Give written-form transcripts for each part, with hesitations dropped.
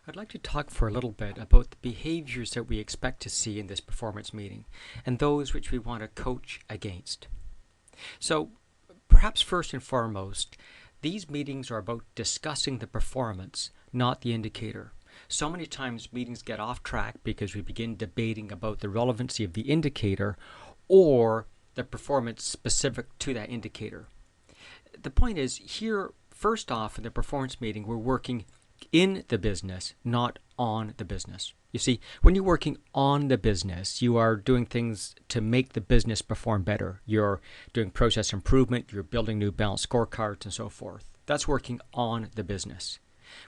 I'd like to talk for a little bit about the behaviors that we expect to see in this performance meeting and those which we want to coach against. So, perhaps first and foremost, these meetings are about discussing the performance, not the indicator. So many times meetings get off track because we begin debating about the relevancy of the indicator or the performance specific to that indicator. The point is, here, first off, in the performance meeting, we're working in the business, not on the business. You see, when you're working on the business, you are doing things to make the business perform better. You're doing process improvement, you're building new balanced scorecards and so forth. That's working on the business.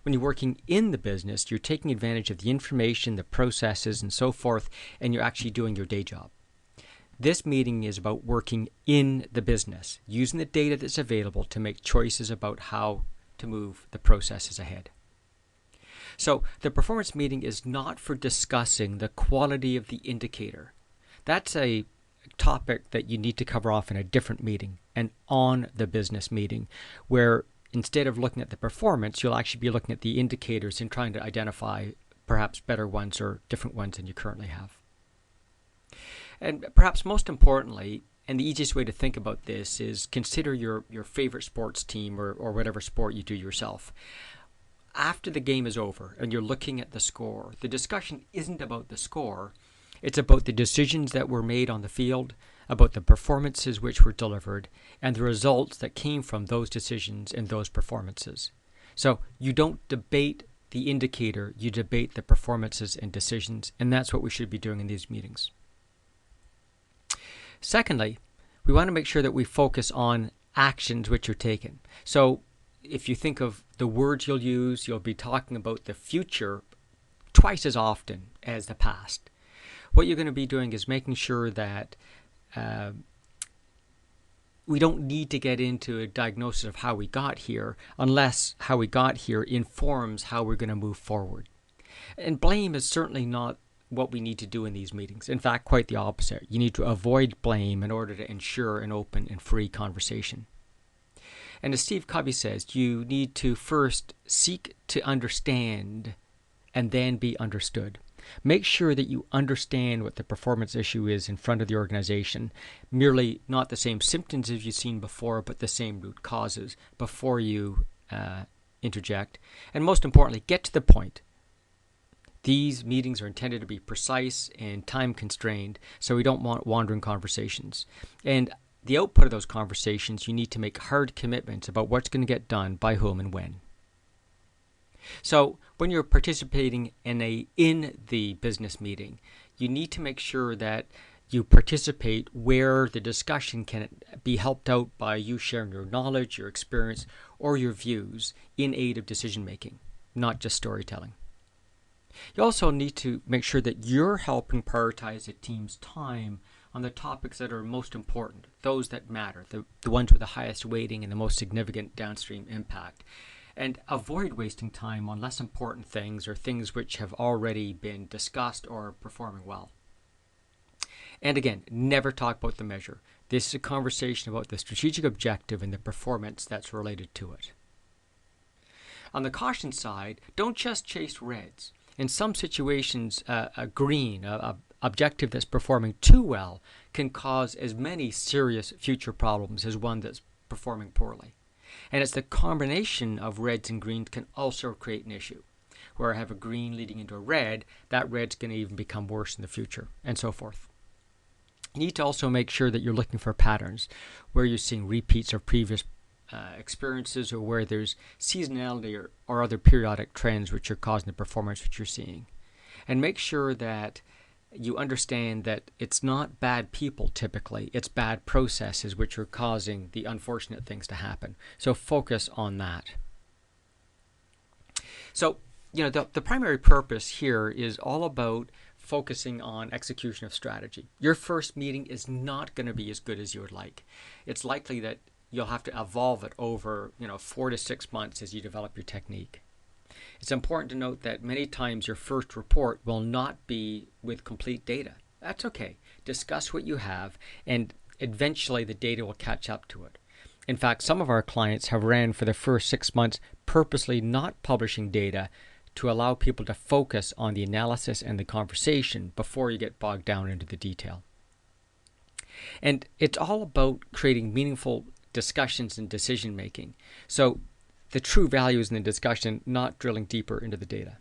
When you're working in the business, you're taking advantage of the information, the processes, and so forth, and you're actually doing your day job. This meeting is about working in the business, using the data that's available to make choices about how to move the processes ahead. So the performance meeting is not for discussing the quality of the indicator. That's a topic that you need to cover off in a different meeting, an on the business meeting, where instead of looking at the performance, you'll actually be looking at the indicators and trying to identify perhaps better ones or different ones than you currently have. And perhaps most importantly, and the easiest way to think about this is consider your favorite sports team or whatever sport you do yourself. After the game is over and you're looking at the score, the discussion isn't about the score. It's about the decisions that were made on the field, about the performances which were delivered, and the results that came from those decisions and those performances. So you don't debate the indicator, you debate the performances and decisions, and that's what we should be doing in these meetings. Secondly, we want to make sure that we focus on actions which are taken. So if you think of the words you'll use, you'll be talking about the future twice as often as the past. What you're going to be doing is making sure that we don't need to get into a diagnosis of how we got here unless how we got here informs how we're going to move forward. And blame is certainly not what we need to do in these meetings. In fact, quite the opposite. You need to avoid blame in order to ensure an open and free conversation. And as Steve Covey says, you need to first seek to understand and then be understood. Make sure that you understand what the performance issue is in front of the organization, merely not the same symptoms as you've seen before, but the same root causes before you interject. And most importantly, get to the point. These meetings are intended to be precise and time constrained, so we don't want wandering conversations. And the output of those conversations, you need to make hard commitments about what's going to get done, by whom, and when. So when you're participating in the business meeting, you need to make sure that you participate where the discussion can be helped out by you sharing your knowledge, your experience, or your views in aid of decision making, not just storytelling. You also need to make sure that you're helping prioritize the team's time on the topics that are most important, those that matter, the ones with the highest weighting and the most significant downstream impact. And avoid wasting time on less important things or things which have already been discussed or are performing well. And again, never talk about the measure. This is a conversation about the strategic objective and the performance that's related to it. On the caution side, don't just chase reds. In some situations, a green, a objective that's performing too well can cause as many serious future problems as one that's performing poorly. And it's the combination of reds and greens can also create an issue. Where I have a green leading into a red, that red's going to even become worse in the future, and so forth. You need to also make sure that you're looking for patterns, where you're seeing repeats of previous experiences, or where there's seasonality or other periodic trends which are causing the performance which you're seeing. And make sure that you understand that it's not bad people typically, it's bad processes which are causing the unfortunate things to happen. So focus on that. So, the primary purpose here is all about focusing on execution of strategy. Your first meeting is not going to be as good as you would like. It's likely that you'll have to evolve it over 4 to 6 months as you develop your technique. It's important to note that many times your first report will not be with complete data. That's okay. Discuss what you have, and eventually the data will catch up to it. In fact, some of our clients have ran for the first 6 months purposely not publishing data to allow people to focus on the analysis and the conversation before you get bogged down into the detail. And it's all about creating meaningful discussions and decision making. So the true value is in the discussion, not drilling deeper into the data.